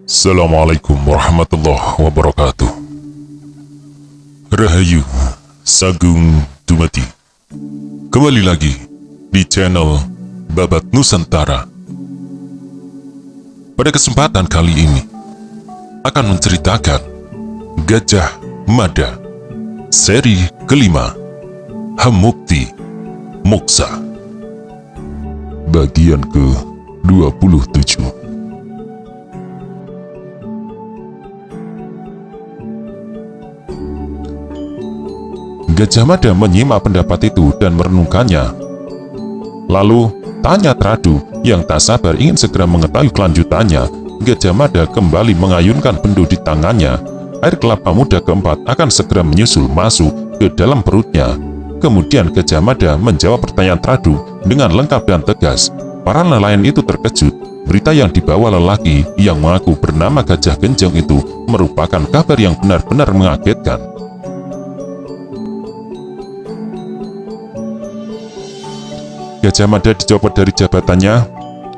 Assalamualaikum warahmatullahi wabarakatuh. Rahayu, Sagung Dumadi. Kembali lagi di channel Babat Nusantara. Pada kesempatan kali ini akan menceritakan Gajah Mada seri kelima, Hemukti Moksa, bagian ke-27. Gajah Mada menyimak pendapat itu dan merenungkannya. Lalu tanya Tradu yang tak sabar ingin segera mengetahui kelanjutannya. Gajah Mada kembali mengayunkan bendu di tangannya. Air kelapa muda keempat akan segera menyusul masuk ke dalam perutnya. Kemudian Gajah Mada menjawab pertanyaan Tradu dengan lengkap dan tegas. Para nelayan itu terkejut. Berita yang dibawa lelaki yang mengaku bernama Gajah Genjong itu merupakan kabar yang benar-benar mengagetkan. Gajah Mada dicopot dari jabatannya.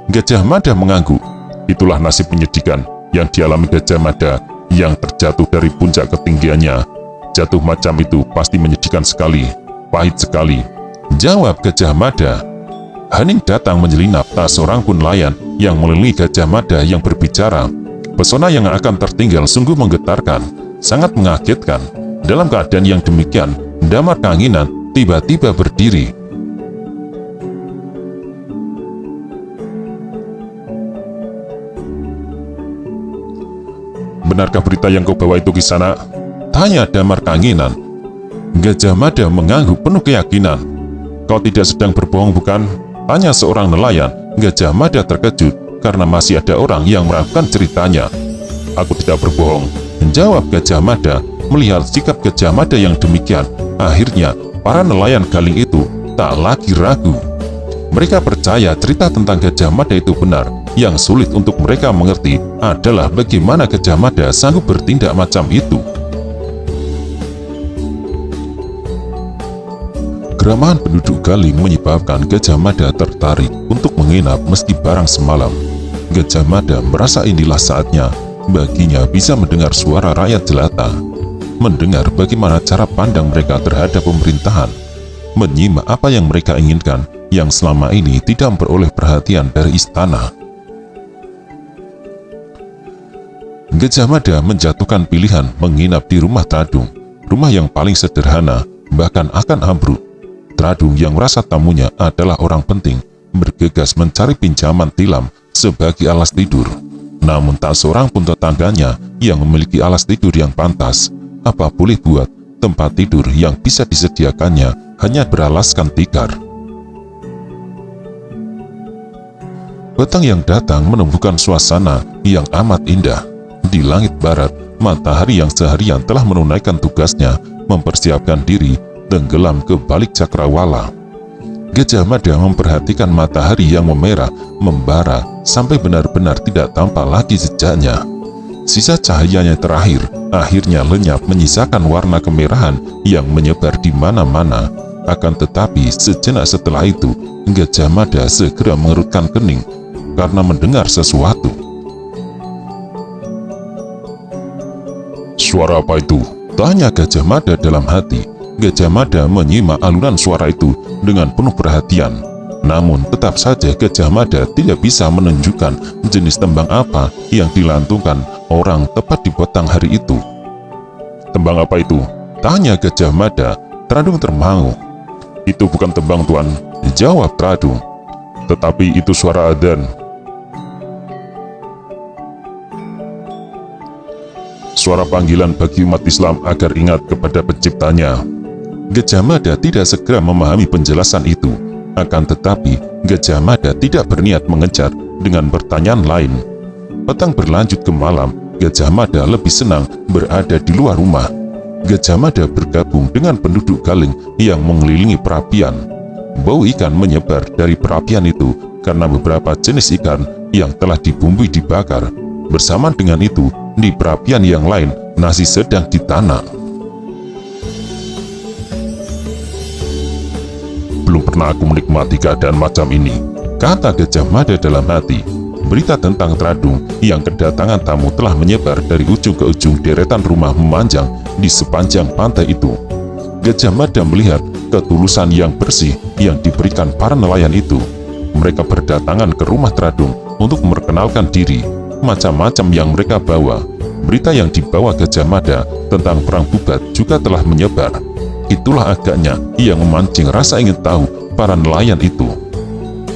Gajah Mada mengangguk. Itulah nasib menyedihkan yang dialami Gajah Mada yang terjatuh dari puncak ketinggiannya. Jatuh macam itu pasti menyedihkan sekali, pahit sekali, jawab Gajah Mada. Hening datang menyelinap, tak seorang pun nelayan yang mengelilingi Gajah Mada yang berbicara. Pesona yang akan tertinggal sungguh menggetarkan, sangat mengagetkan. Dalam keadaan yang demikian, Damar Kanginan tiba-tiba berdiri. Benarkah berita yang kau bawa itu Kisana? Tanya Damar Kanginan. Gajah Mada mengangguk penuh keyakinan. Kau tidak sedang berbohong bukan? Tanya seorang nelayan. Gajah Mada terkejut karena masih ada orang yang meragukan ceritanya. Aku tidak berbohong, jawab Gajah Mada. Melihat sikap Gajah Mada yang demikian, akhirnya para nelayan galing itu tak lagi ragu. Mereka percaya cerita tentang Gajah Mada itu benar. Yang sulit untuk mereka mengerti adalah bagaimana Gajah Mada sanggup bertindak macam itu. Keramahan penduduk Galing menyebabkan Gajah Mada tertarik untuk menginap meski barang semalam. Gajah Mada merasa inilah saatnya baginya bisa mendengar suara rakyat jelata, mendengar bagaimana cara pandang mereka terhadap pemerintahan, menyimak apa yang mereka inginkan yang selama ini tidak memperoleh perhatian dari istana. Gajah Mada menjatuhkan pilihan menginap di rumah Tradung, rumah yang paling sederhana, bahkan akan ambruk. Tradung yang merasa tamunya adalah orang penting, bergegas mencari pinjaman tilam sebagai alas tidur. Namun tak seorang pun tetangganya yang memiliki alas tidur yang pantas. Apa boleh buat, tempat tidur yang bisa disediakannya hanya beralaskan tikar. Petang yang datang menumbuhkan suasana yang amat indah. Di langit barat, matahari yang seharian telah menunaikan tugasnya mempersiapkan diri tenggelam ke balik cakrawala. Gajah Mada memperhatikan matahari yang memerah, membara, sampai benar-benar tidak tampak lagi jejaknya. Sisa cahayanya terakhir, akhirnya lenyap menyisakan warna kemerahan yang menyebar di mana-mana. Akan tetapi, sejenak setelah itu, Gajah Mada segera mengerutkan kening karena mendengar sesuatu. Suara apa itu? Tanya Gajah Mada dalam hati. Gajah Mada menyimak alunan suara itu dengan penuh perhatian. Namun tetap saja Gajah Mada tidak bisa menunjukkan jenis tembang apa yang dilantungkan orang tepat di petang hari itu. Tembang apa itu? Tanya Gajah Mada. Tradung termangu. Itu bukan tembang tuan, jawab Tradung. Tetapi itu suara adzan. Suara panggilan bagi umat Islam agar ingat kepada penciptanya. Gajah Mada tidak segera memahami penjelasan itu. Akan tetapi, Gajah Mada tidak berniat mengejar dengan pertanyaan lain. Petang berlanjut ke malam, Gajah Mada lebih senang berada di luar rumah. Gajah Mada bergabung dengan penduduk Galing yang mengelilingi perapian. Bau ikan menyebar dari perapian itu karena beberapa jenis ikan yang telah dibumbui dibakar. Bersamaan dengan itu, di perapian yang lain, nasi sedang ditanak. Belum pernah aku menikmati keadaan macam ini, kata Gajah Mada dalam hati. berita tentang Tradung yang kedatangan tamu telah menyebar dari ujung ke ujung deretan rumah memanjang di sepanjang pantai itu. Gajah Mada melihat ketulusan yang bersih yang diberikan para nelayan itu. Mereka berdatangan ke rumah Tradung untuk memperkenalkan diri. Macam-macam yang mereka bawa. Berita yang dibawa Gajah Mada tentang perang Bubat juga telah menyebar. Itulah agaknya yang memancing rasa ingin tahu para nelayan itu.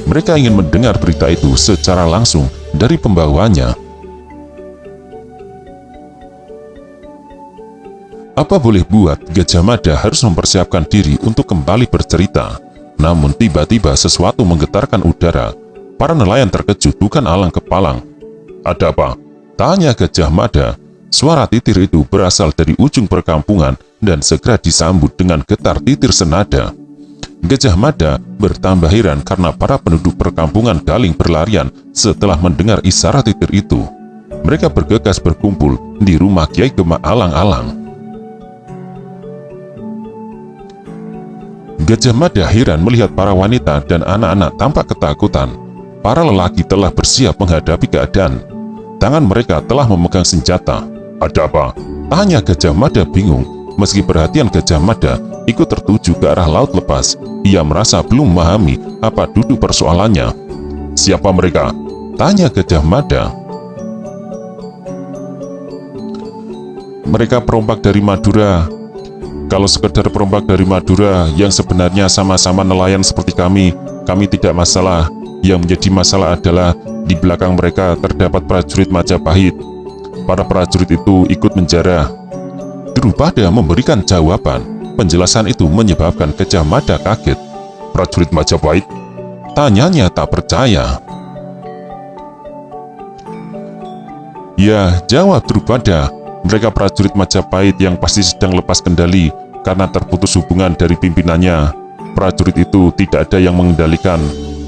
Mereka ingin mendengar berita itu secara langsung dari pembawanya. Apa boleh buat, Gajah Mada harus mempersiapkan diri untuk kembali bercerita. Namun tiba-tiba sesuatu menggetarkan udara. Para nelayan terkejut bukan alang kepalang. "Ada apa?" tanya Gajah Mada. Suara titir itu berasal dari ujung perkampungan dan segera disambut dengan getar titir senada. Gajah Mada bertambah heran karena para penduduk perkampungan Galing berlarian setelah mendengar isyarat titir itu. Mereka bergegas berkumpul di rumah Kiai Gema Alang-alang. Gajah Mada heran melihat para wanita dan anak-anak tampak ketakutan. Para lelaki telah bersiap menghadapi keadaan. Tangan mereka telah memegang senjata. "Ada apa?" tanya Gajah Mada bingung. Meski perhatian Gajah Mada ikut tertuju ke arah laut lepas, ia merasa belum memahami apa duduk persoalannya. "Siapa mereka?" tanya Gajah Mada. "Mereka perompak dari Madura." "Kalau sekedar perompak dari Madura yang sebenarnya sama-sama nelayan seperti kami tidak masalah. Yang menjadi masalah adalah di belakang mereka terdapat prajurit Majapahit. Para prajurit itu ikut menjara." Drupada memberikan jawaban. Penjelasan itu menyebabkan Gajah Mada kaget. "Prajurit Majapahit?" tanyanya tak percaya. "Ya," jawab Drupada, "mereka prajurit Majapahit yang pasti sedang lepas kendali karena terputus hubungan dari pimpinannya. Prajurit itu tidak ada yang mengendalikan.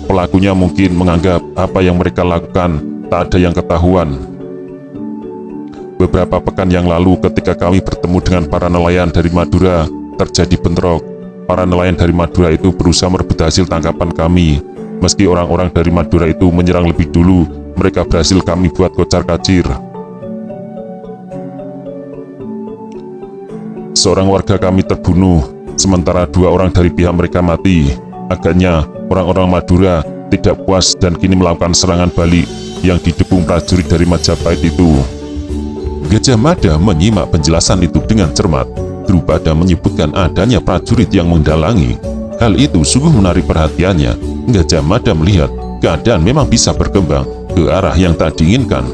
Pelakunya mungkin menganggap apa yang mereka lakukan tak ada yang ketahuan. Beberapa pekan yang lalu ketika kami bertemu dengan para nelayan dari Madura, terjadi bentrok. Para nelayan dari Madura itu berusaha merebut hasil tangkapan kami. Meski orang-orang dari Madura itu menyerang lebih dulu, mereka berhasil kami buat kocar-kacir. Seorang warga kami terbunuh, sementara 2 orang dari pihak mereka mati. Agaknya orang-orang Madura tidak puas dan kini melakukan serangan balik yang didukung prajurit dari Majapahit itu." Gajah Mada menyimak penjelasan itu dengan cermat. Drupada menyebutkan adanya prajurit yang mendalangi. Hal itu sungguh menarik perhatiannya. Gajah Mada melihat keadaan memang bisa berkembang ke arah yang tak diinginkan.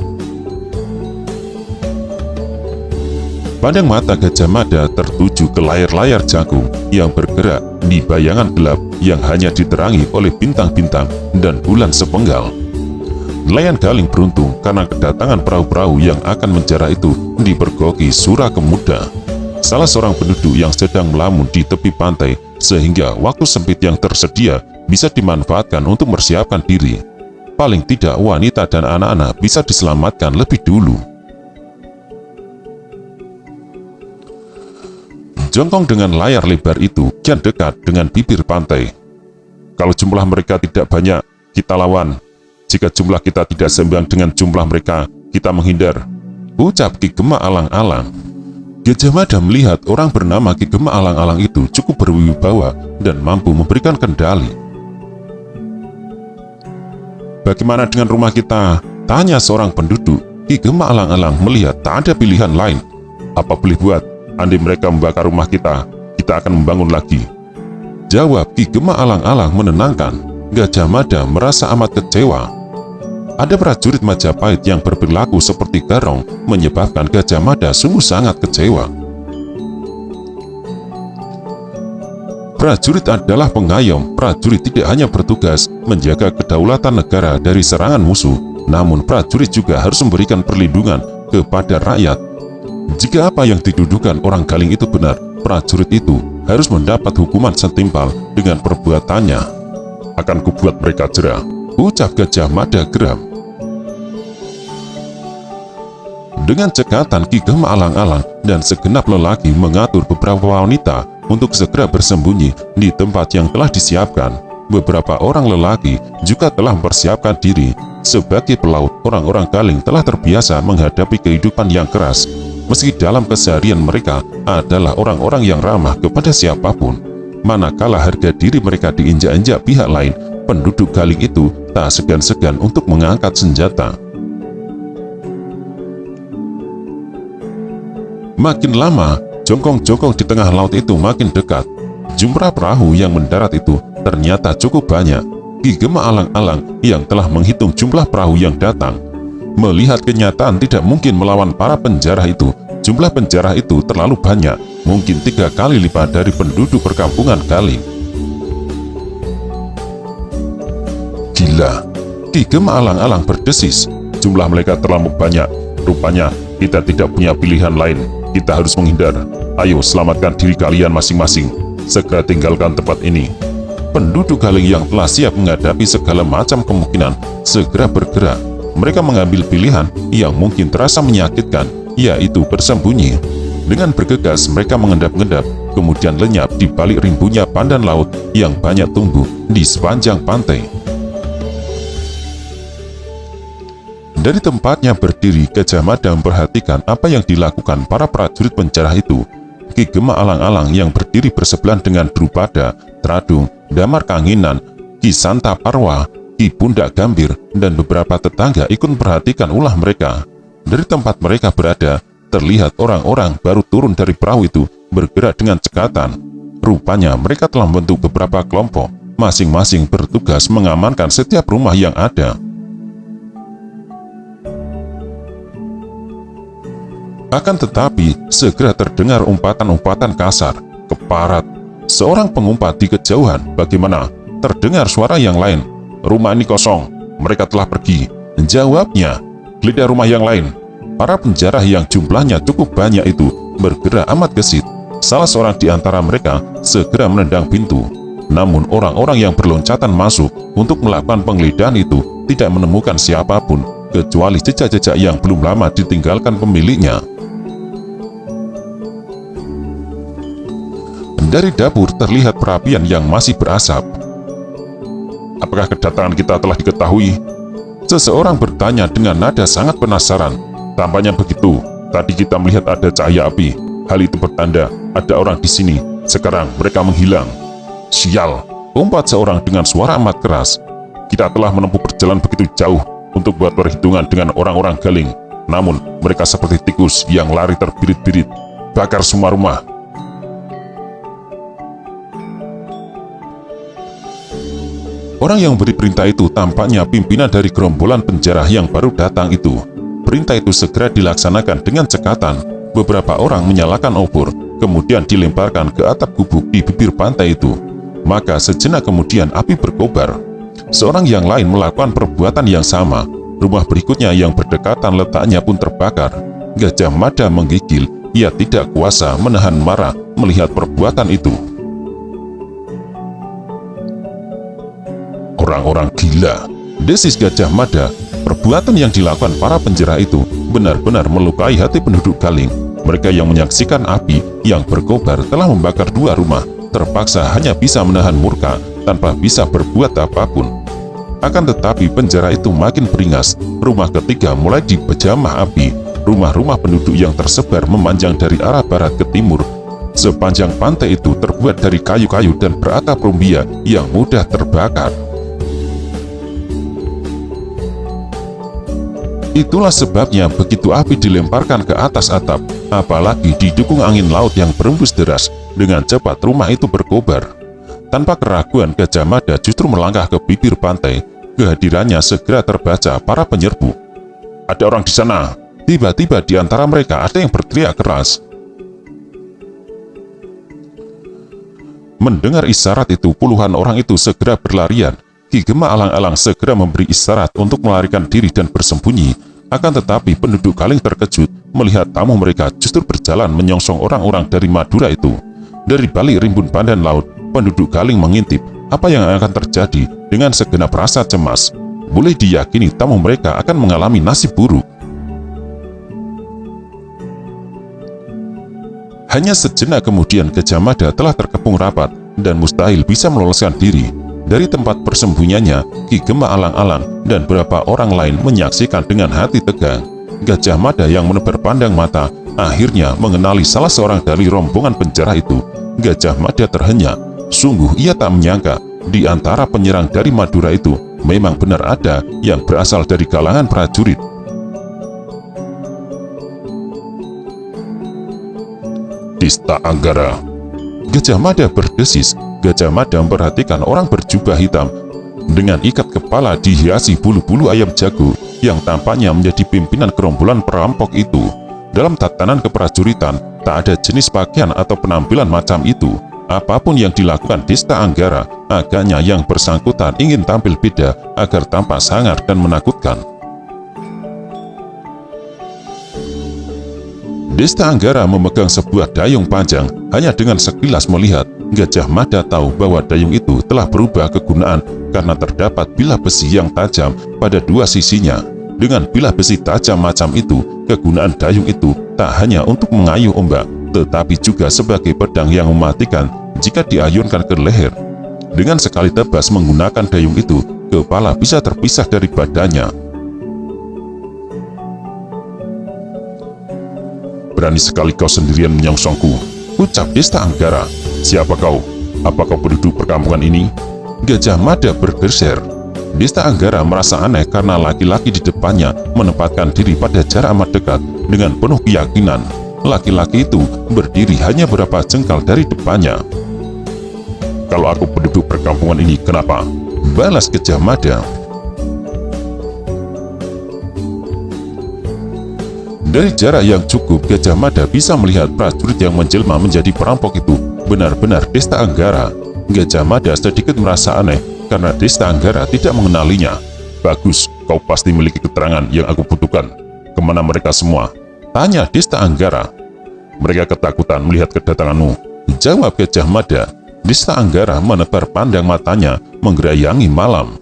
Pandang mata Gajah Mada tertuju ke layar-layar jagung yang bergerak di bayangan gelap yang hanya diterangi oleh bintang-bintang dan bulan sepenggal. Nelayan Galing beruntung karena kedatangan perahu-perahu yang akan menjara itu dipergoki Sura Kemuda, salah seorang penduduk yang sedang melamun di tepi pantai, sehingga waktu sempit yang tersedia bisa dimanfaatkan untuk mempersiapkan diri. Paling tidak wanita dan anak-anak bisa diselamatkan lebih dulu. Jongkong dengan layar lebar itu kian dekat dengan bibir pantai. "Kalau jumlah mereka tidak banyak, kita lawan. Jika jumlah kita tidak seimbang dengan jumlah mereka, kita menghindar," ucap Ki Gema Alang-alang. Gajah Mada melihat orang bernama Ki Gema Alang-alang itu cukup berwibawa dan mampu memberikan kendali. "Bagaimana dengan rumah kita?" tanya seorang penduduk. Ki Gema Alang-alang melihat tak ada pilihan lain. "Apa boleh buat? Andai mereka membakar rumah kita akan membangun lagi," jawab Ki Gema Alang-alang menenangkan. Gajah Mada merasa amat kecewa. Ada prajurit Majapahit yang berperilaku seperti garong, menyebabkan Gajah Mada sungguh sangat kecewa. Prajurit adalah pengayom. Prajurit tidak hanya bertugas menjaga kedaulatan negara dari serangan musuh, namun prajurit juga harus memberikan perlindungan kepada rakyat. Jika apa yang dituduhkan orang Galing itu benar, prajurit itu harus mendapat hukuman setimpal dengan perbuatannya. "Akan kubuat mereka jera," ucap Gajah Mada geram. Dengan cekatan Ki Gema Alang-alang dan segenap lelaki mengatur beberapa wanita untuk segera bersembunyi di tempat yang telah disiapkan. beberapa orang lelaki juga telah mempersiapkan diri. Sebagai pelaut, orang-orang Galing telah terbiasa menghadapi kehidupan yang keras. Meski dalam keseharian mereka adalah orang-orang yang ramah kepada siapapun, manakala harga diri mereka diinjak-injak pihak lain, penduduk Galing itu tak segan-segan untuk mengangkat senjata. Makin lama, jongkong-jongkong di tengah laut itu makin dekat. Jumlah perahu yang mendarat itu ternyata cukup banyak. Ki Gema alang-alang yang telah menghitung jumlah perahu yang datang. Melihat kenyataan tidak mungkin melawan para penjara itu, jumlah penjara itu terlalu banyak, mungkin 3 kali lipat dari penduduk perkampungan Galing. Gila, Ki Gema alang-alang berdesis. Jumlah mereka terlalu banyak. Rupanya kita tidak punya pilihan lain. Kita harus menghindar. Ayo selamatkan diri kalian masing-masing. Segera tinggalkan tempat ini. Penduduk Galing yang telah siap menghadapi segala macam kemungkinan segera bergerak. Mereka mengambil pilihan yang mungkin terasa menyakitkan, yaitu bersembunyi. Dengan bergegas mereka mengendap-endap, kemudian lenyap di balik rimbunnya pandan laut yang banyak tumbuh di sepanjang pantai. Dari tempatnya berdiri, Gajah Mada memperhatikan apa yang dilakukan para prajurit penjara itu. Ki Gema alang-alang yang berdiri bersebelahan dengan Drupada, Tradung, Damar Kanginan, Ki Santa Parwa, Ki Pundak Gambir, dan beberapa tetangga ikut memperhatikan ulah mereka. Dari tempat mereka berada, terlihat orang-orang baru turun dari perahu itu bergerak dengan cekatan. Rupanya mereka telah membentuk beberapa kelompok, masing-masing bertugas mengamankan setiap rumah yang ada. Akan tetapi, segera terdengar umpatan-umpatan kasar, keparat. Seorang pengumpat di kejauhan, bagaimana? Terdengar suara yang lain. Rumah ini kosong, mereka telah pergi. Jawabnya, geledah rumah yang lain. Para penjara yang jumlahnya cukup banyak itu bergerak amat gesit. Salah seorang di antara mereka segera menendang pintu. Namun orang-orang yang berloncatan masuk untuk melakukan penggeledahan itu tidak menemukan siapapun, kecuali jejak-jejak yang belum lama ditinggalkan pemiliknya. Dari dapur terlihat perapian yang masih berasap. Apakah kedatangan kita telah diketahui? Seseorang bertanya dengan nada sangat penasaran. Tampaknya begitu. Tadi kita melihat ada cahaya api. Hal itu bertanda ada orang di sini. Sekarang mereka menghilang. Sial, umpat seorang dengan suara amat keras. Kita telah menempuh perjalanan begitu jauh untuk buat perhitungan dengan orang-orang Galing. Namun mereka seperti tikus yang lari terbirit-birit. Bakar semua rumah. Orang yang beri perintah itu tampaknya pimpinan dari gerombolan penjara yang baru datang itu. Perintah itu segera dilaksanakan dengan cekatan. Beberapa orang menyalakan obor, kemudian dilemparkan ke atap gubuk di bibir pantai itu. Maka sejenak kemudian api berkobar. Seorang yang lain melakukan perbuatan yang sama. Rumah berikutnya yang berdekatan letaknya pun terbakar. Gajah Mada menggigil. Ia tidak kuasa menahan marah melihat perbuatan itu. Orang-orang gila, desis Gajah Mada. Perbuatan yang dilakukan para penjara itu benar-benar melukai hati penduduk Galing. Mereka yang menyaksikan api yang berkobar telah membakar 2 rumah, terpaksa hanya bisa menahan murka tanpa bisa berbuat apapun. Akan tetapi penjara itu makin beringas. Rumah ketiga mulai dipejamah api. Rumah-rumah penduduk yang tersebar memanjang dari arah barat ke timur. Sepanjang pantai itu terbuat dari kayu-kayu dan beratap rumbia yang mudah terbakar. Itulah sebabnya begitu api dilemparkan ke atas atap, apalagi didukung angin laut yang berembus deras, dengan cepat rumah itu berkobar. Tanpa keraguan, Gajah Mada justru melangkah ke bibir pantai. Kehadirannya segera terbaca para penyerbu. Ada orang di sana. Tiba-tiba di antara mereka ada yang berteriak keras. Mendengar isyarat itu, puluhan orang itu segera berlarian. Ki Gema alang-alang segera memberi isyarat untuk melarikan diri dan bersembunyi. Akan tetapi penduduk Galing terkejut melihat tamu mereka justru berjalan menyongsong orang-orang dari Madura itu. Dari balik rimbun pandan laut, penduduk Galing mengintip apa yang akan terjadi dengan segenap rasa cemas. Boleh diyakini tamu mereka akan mengalami nasib buruk. Hanya sejenak kemudian Gajah Mada telah terkepung rapat dan mustahil bisa meloloskan diri. Dari tempat persembunyiannya, Ki Gempa alang-alang dan beberapa orang lain menyaksikan dengan hati tegang. Gajah Mada yang menebar pandang mata akhirnya mengenali salah seorang dari rombongan penjara itu. Gajah Mada terhenyak. Sungguh ia tak menyangka di antara penyerang dari Madura itu memang benar ada yang berasal dari kalangan prajurit. Dista Anggara. Gajah Mada berdesis. Gajah Mada memperhatikan orang berjubah hitam dengan ikat kepala dihiasi bulu-bulu ayam jago yang tampaknya menjadi pimpinan gerombolan perampok itu. Dalam tatanan keprajuritan, tak ada jenis pakaian atau penampilan macam itu. Apapun yang dilakukan Desta Anggara, agaknya yang bersangkutan ingin tampil beda agar tampak sangar dan menakutkan. Desta Anggara memegang sebuah dayung panjang. Hanya dengan sekilas melihat, Gajah Mada tahu bahwa dayung itu telah berubah kegunaan karena terdapat bilah besi yang tajam pada dua sisinya. Dengan bilah besi tajam macam itu, kegunaan dayung itu tak hanya untuk mengayuh ombak, tetapi juga sebagai pedang yang mematikan jika diayunkan ke leher. Dengan sekali tebas menggunakan dayung itu, kepala bisa terpisah dari badannya. Berani sekali kau sendirian menyongsongku, ucap Desta Anggara. Siapa kau? Apa kau penduduk perkampungan ini? Gajah Mada bergeser. Desta Anggara merasa aneh karena laki-laki di depannya menempatkan diri pada jarak amat dekat dengan penuh keyakinan. Laki-laki itu berdiri hanya beberapa jengkal dari depannya. Kalau aku penduduk perkampungan ini, kenapa? Balas Gajah Mada. Dari jarak yang cukup, Gajah Mada bisa melihat prajurit yang menjelma menjadi perampok itu benar-benar Desta Anggara. Gajah Mada sedikit merasa aneh karena Desta Anggara tidak mengenalinya. Bagus, kau pasti memiliki keterangan yang aku butuhkan. Kemana mereka semua? Tanya Desta Anggara. Mereka ketakutan melihat kedatanganmu, jawab Gajah Mada. Desta Anggara menebar pandang matanya menggerayangi malam.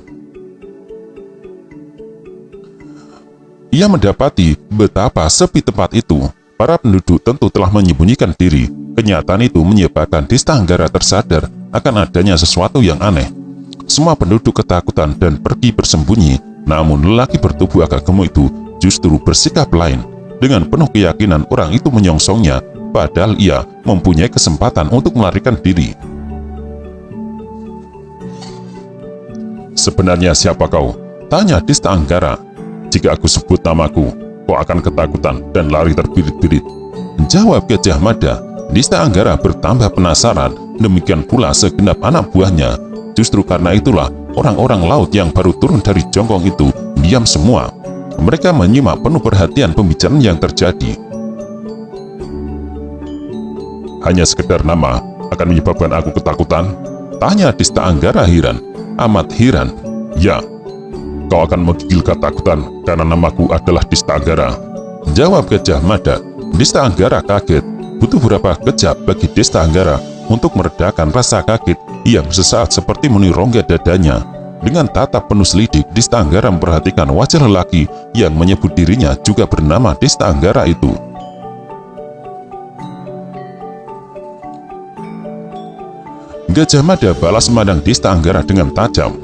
Ia mendapati betapa sepi tempat itu. Para penduduk tentu telah menyembunyikan diri. Kenyataan itu menyebabkan Desta Anggara tersadar akan adanya sesuatu yang aneh. Semua penduduk ketakutan dan pergi bersembunyi, namun lelaki bertubuh agak gemuk itu justru bersikap lain. Dengan penuh keyakinan orang itu menyongsongnya, padahal ia mempunyai kesempatan untuk melarikan diri. Sebenarnya siapa kau? Tanya Desta Anggara. Jika aku sebut namaku, kau akan ketakutan dan lari terbirit-birit, jawab Gajah Mada. Desta Anggara bertambah penasaran, demikian pula segenap anak buahnya. Justru karena itulah orang-orang laut yang baru turun dari jongkong itu diam semua. Mereka menyimak penuh perhatian pembicaraan yang terjadi. Hanya sekedar nama akan menyebabkan aku ketakutan? Tanya Desta Anggara heran, amat heran. Ya, kau akan menggigil ketakutan karena namaku adalah Desta Anggara, jawab Gajah Mada. Desta Anggara kaget. Butuh beberapa kejap bagi Desta Anggara untuk meredakan rasa kaget yang sesaat seperti memenuhi rongga dadanya. Dengan tatap penuh selidik, Desta Anggara memperhatikan wajah lelaki yang menyebut dirinya juga bernama Desta Anggara itu. Gajah Mada balas memandang Desta Anggara dengan tajam.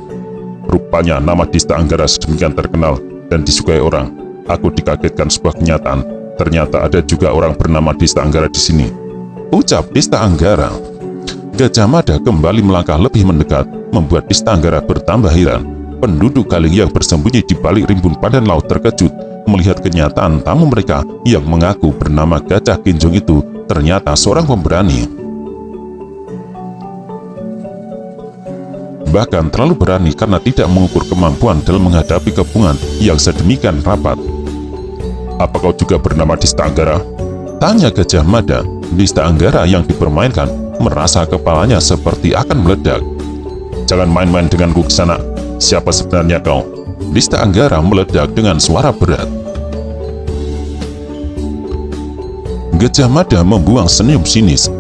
Rupanya nama Desta Anggara sedemikian terkenal dan disukai orang. Aku dikagetkan sebuah kenyataan. Ternyata ada juga orang bernama Desta Anggara di sini, ucap Desta Anggara. Gajah Mada kembali melangkah lebih mendekat, membuat Desta Anggara bertambah heran. Penduduk Galing yang bersembunyi di balik rimbun padang laut terkejut melihat kenyataan tamu mereka yang mengaku bernama Gajah Kinjung itu ternyata seorang pemberani. Bahkan terlalu berani karena tidak mengukur kemampuan dalam menghadapi kepungan yang sedemikian rapat. Apa kau juga bernama Desta Anggara? Tanya Gajah Mada. Desta Anggara yang dipermainkan merasa kepalanya seperti akan meledak. Jangan main-main denganku ke sana. Siapa sebenarnya kau? Desta Anggara meledak dengan suara berat. Gajah Mada membuang senyum sinis.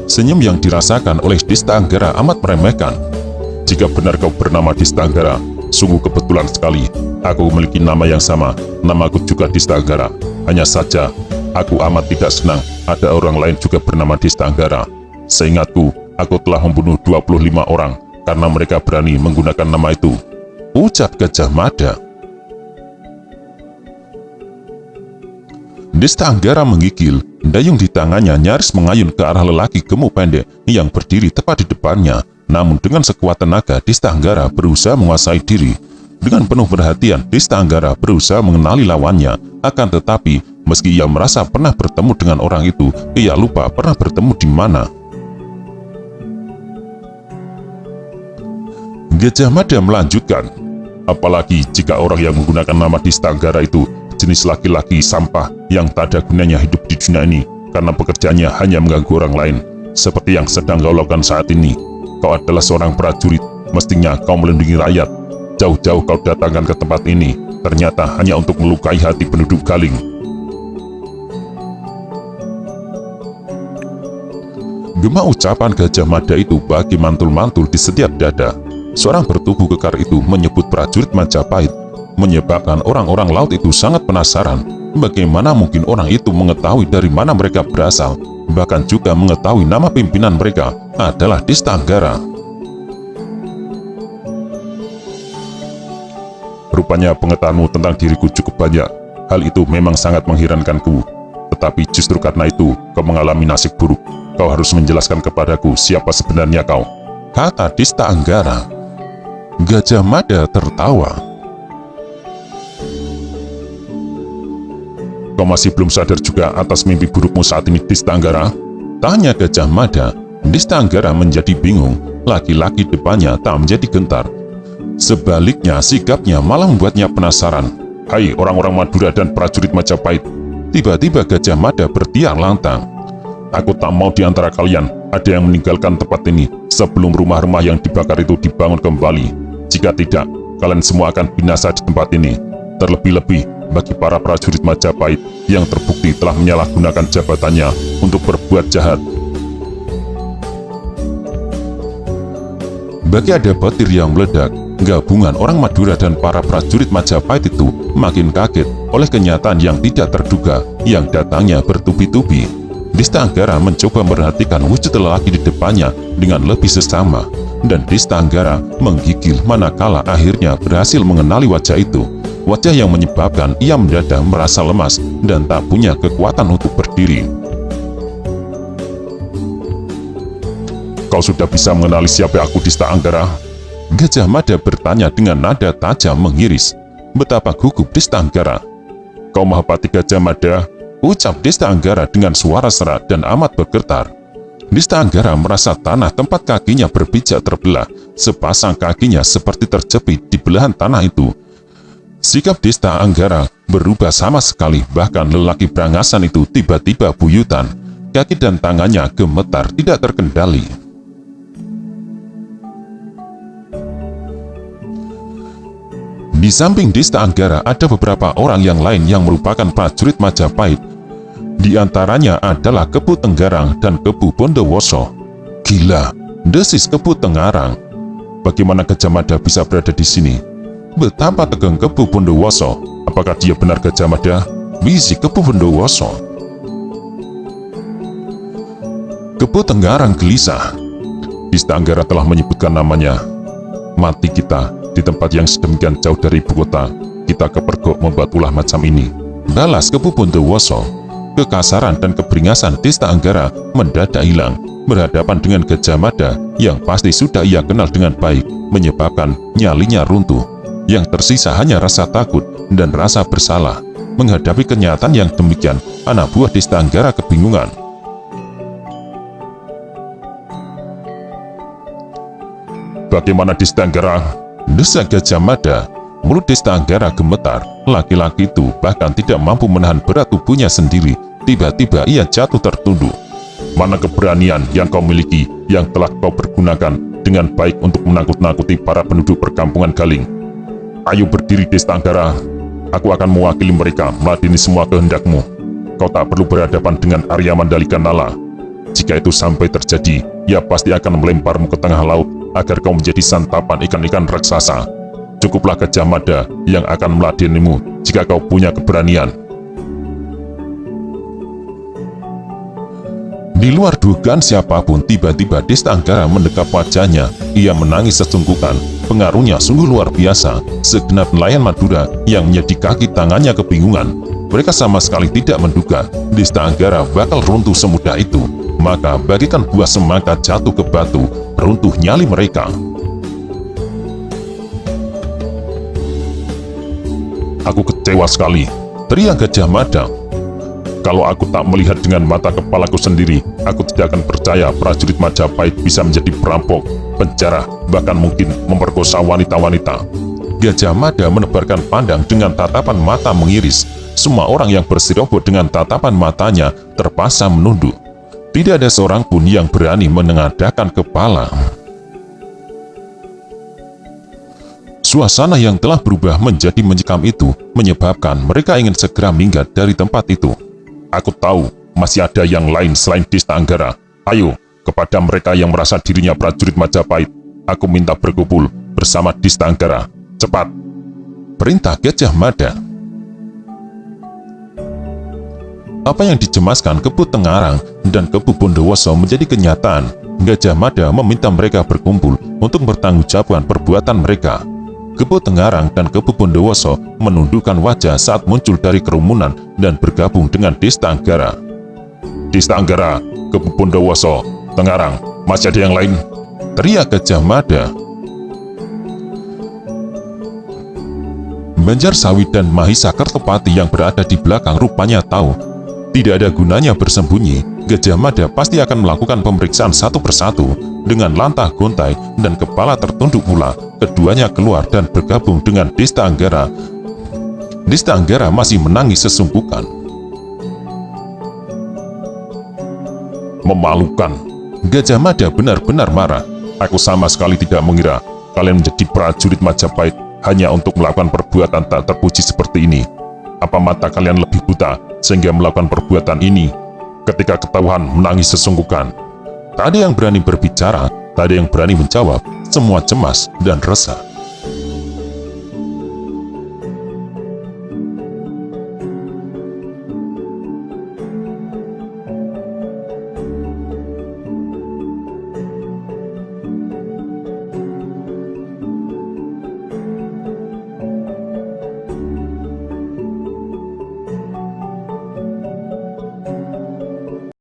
Senyum yang dirasakan oleh Desta Anggara amat meremehkan. Jika benar kau bernama Desta Anggara, sungguh kebetulan sekali. Aku memiliki nama yang sama. Namaku juga Desta Anggara. Hanya saja, aku amat tidak senang ada orang lain juga bernama Desta Anggara. Seingatku, aku telah membunuh 25 orang karena mereka berani menggunakan nama itu, ucap Gajah Mada. Desta Anggara menggigil, dayung di tangannya nyaris mengayun ke arah lelaki gemuk pendek yang berdiri tepat di depannya. Namun dengan sekuat tenaga, Desta Anggara berusaha menguasai diri. Dengan penuh perhatian, Desta Anggara berusaha mengenali lawannya. Akan tetapi, meski ia merasa pernah bertemu dengan orang itu, ia lupa pernah bertemu di mana. Gajah Mada melanjutkan, apalagi jika orang yang menggunakan nama Desta Anggara itu jenis laki-laki sampah yang tak ada gunanya hidup di dunia ini, karena pekerjaannya hanya mengganggu orang lain, seperti yang sedang kau lakukan saat ini. Kau adalah seorang prajurit, mestinya kau melindungi rakyat. Jauh-jauh kau datangkan ke tempat ini, ternyata hanya untuk melukai hati penduduk Galing. Gema ucapan Gajah Mada itu bagi mantul-mantul di setiap dada. Seorang bertubuh kekar itu menyebut prajurit Majapahit, menyebabkan orang-orang laut itu sangat penasaran. Bagaimana mungkin orang itu mengetahui dari mana mereka berasal, bahkan juga mengetahui nama pimpinan mereka adalah Desta Anggara. Rupanya pengetahuanmu tentang diriku cukup banyak. Hal itu memang sangat mengherankanku. Tetapi justru karena itu kau mengalami nasib buruk. Kau harus menjelaskan kepadaku siapa sebenarnya kau, kata Desta Anggara. Gajah Mada tertawa. Kau masih belum sadar juga atas mimpi burukmu saat ini, Desta Anggara? Tanya Gajah Mada. Desta Anggara menjadi bingung. Laki-laki depannya tak menjadi gentar. Sebaliknya, sikapnya malah membuatnya penasaran. Hai orang-orang Madura dan prajurit Majapahit. Tiba-tiba Gajah Mada bertiar lantang. Aku tak mau di antara kalian ada yang meninggalkan tempat ini sebelum rumah-rumah yang dibakar itu dibangun kembali. Jika tidak, kalian semua akan binasa di tempat ini. Terlebih-lebih bagi para prajurit Majapahit yang terbukti telah menyalahgunakan jabatannya untuk berbuat jahat. Bagi ada petir yang meledak, gabungan orang Madura dan para prajurit Majapahit itu makin kaget oleh kenyataan yang tidak terduga yang datangnya bertubi-tubi. Desta Anggara mencoba memperhatikan wujud lelaki di depannya dengan lebih seksama, dan Desta Anggara menggigil manakala akhirnya berhasil mengenali wajah itu. Wajah yang menyebabkan ia mendadak merasa lemas dan tak punya kekuatan untuk berdiri. Kau sudah bisa mengenali siapa aku, Desta Anggara? Gajah Mada bertanya dengan nada tajam mengiris. Betapa gugup Desta Anggara. Kau Mahapati Gajah Mada, ucap Desta Anggara dengan suara serak dan amat bergetar. Desta Anggara merasa tanah tempat kakinya berpijak terbelah. Sepasang kakinya seperti terjepit di belahan tanah itu. Sikap Desta Anggara berubah sama sekali, bahkan lelaki berangasan itu tiba-tiba buyutan. Kaki dan tangannya gemetar tidak terkendali. Di samping Desta Anggara ada beberapa orang yang lain yang merupakan prajurit Majapahit. Di antaranya adalah Kepu Tenggarang dan Kepu Bondowoso. Gila, desis Kepu Tenggarang. Bagaimana Gajah Mada bisa berada di sini? Betapa tegang Kepu Bondowoso. Apakah dia benar Gajah Mada? Bisik Kepu Bondowoso. Kepu Tenggarang gelisah. Desta Anggara telah menyebutkan namanya. Mati kita di tempat yang sedemikian jauh dari ibu kota. Kita kepergok membuat ulah macam ini, balas Kepu Bondowoso. Kekasaran dan keberingasan Desta Anggara mendadak hilang berhadapan dengan Gajah Mada yang pasti sudah ia kenal dengan baik, menyebabkan nyalinya runtuh. Yang tersisa hanya rasa takut dan rasa bersalah. Menghadapi kenyataan yang demikian, anak buah Desta Anggara kebingungan. Bagaimana Desta Anggara? Desak Gajah Mada. Mulut Desta Anggara gemetar. Laki-laki itu bahkan tidak mampu menahan berat tubuhnya sendiri. Tiba-tiba ia jatuh tertunduk. Mana keberanian yang kau miliki yang telah kau pergunakan dengan baik untuk menakut-nakuti para penduduk perkampungan Galing? Ayo berdiri Desta Anggara. Aku akan mewakili mereka meladeni semua kehendakmu. Kau tak perlu berhadapan dengan Arya Mandalika Nala. Jika itu sampai terjadi, ia pasti akan melemparmu ke tengah laut agar kau menjadi santapan ikan-ikan raksasa. Cukuplah Gajah Mada yang akan meladenimu jika kau punya keberanian. Di luar dugaan siapapun, tiba-tiba Desta Anggara mendekap wajahnya. Ia menangis sesunggukan. Pengaruhnya sungguh luar biasa. Segenap nelayan Madura yang menjadi kaki tangannya kebingungan. Mereka sama sekali tidak menduga Desta Anggara bakal runtuh semudah itu. Maka bagikan buah semangka jatuh ke batu, runtuh nyali mereka. "Aku kecewa sekali," teriak Gajah Mada. "Kalau aku tak melihat dengan mata kepalaku sendiri, aku tidak akan percaya prajurit Majapahit bisa menjadi perampok, penjara, bahkan mungkin memperkosa wanita-wanita." Gajah Mada menebarkan pandang dengan tatapan mata mengiris. Semua orang yang bersirobot dengan tatapan matanya terpaksa menunduk. Tidak ada seorang pun yang berani menengadahkan kepala. Suasana yang telah berubah menjadi mencekam itu menyebabkan mereka ingin segera minggat dari tempat itu. "Aku tahu masih ada yang lain selain Desta Anggara. Ayo, kepada mereka yang merasa dirinya prajurit Majapahit, aku minta berkumpul bersama Desta Anggara. Cepat!" perintah Gajah Mada. Apa yang dicemaskan Kepu Tengarang dan Kepu Bondowoso menjadi kenyataan. Gajah Mada meminta mereka berkumpul untuk bertanggungjawabkan perbuatan mereka. Kepu Tengarang dan Kepu Bondowoso menundukkan wajah saat muncul dari kerumunan dan bergabung dengan Desta Anggara. "Desta Anggara, Kepu Bondowoso, Tengarang, masih ada yang lain?" teriak Gajah Mada. Banjar Sawit dan Mahisa Kertopati yang berada di belakang rupanya tahu tidak ada gunanya bersembunyi. Gajah Mada pasti akan melakukan pemeriksaan satu persatu. Dengan lantah gontai dan kepala tertunduk pula, keduanya keluar dan bergabung dengan Desta Anggara. Desta Anggara masih menangis sesunggukan. "Memalukan." Gajah Mada benar-benar marah. "Aku sama sekali tidak mengira kalian menjadi prajurit Majapahit hanya untuk melakukan perbuatan tak terpuji seperti ini. Apa mata kalian lebih buta sehingga melakukan perbuatan ini?" Ketika ketahuan menangis sesunggukan. Tak ada yang berani berbicara, tak ada yang berani menjawab. Semua cemas dan resah.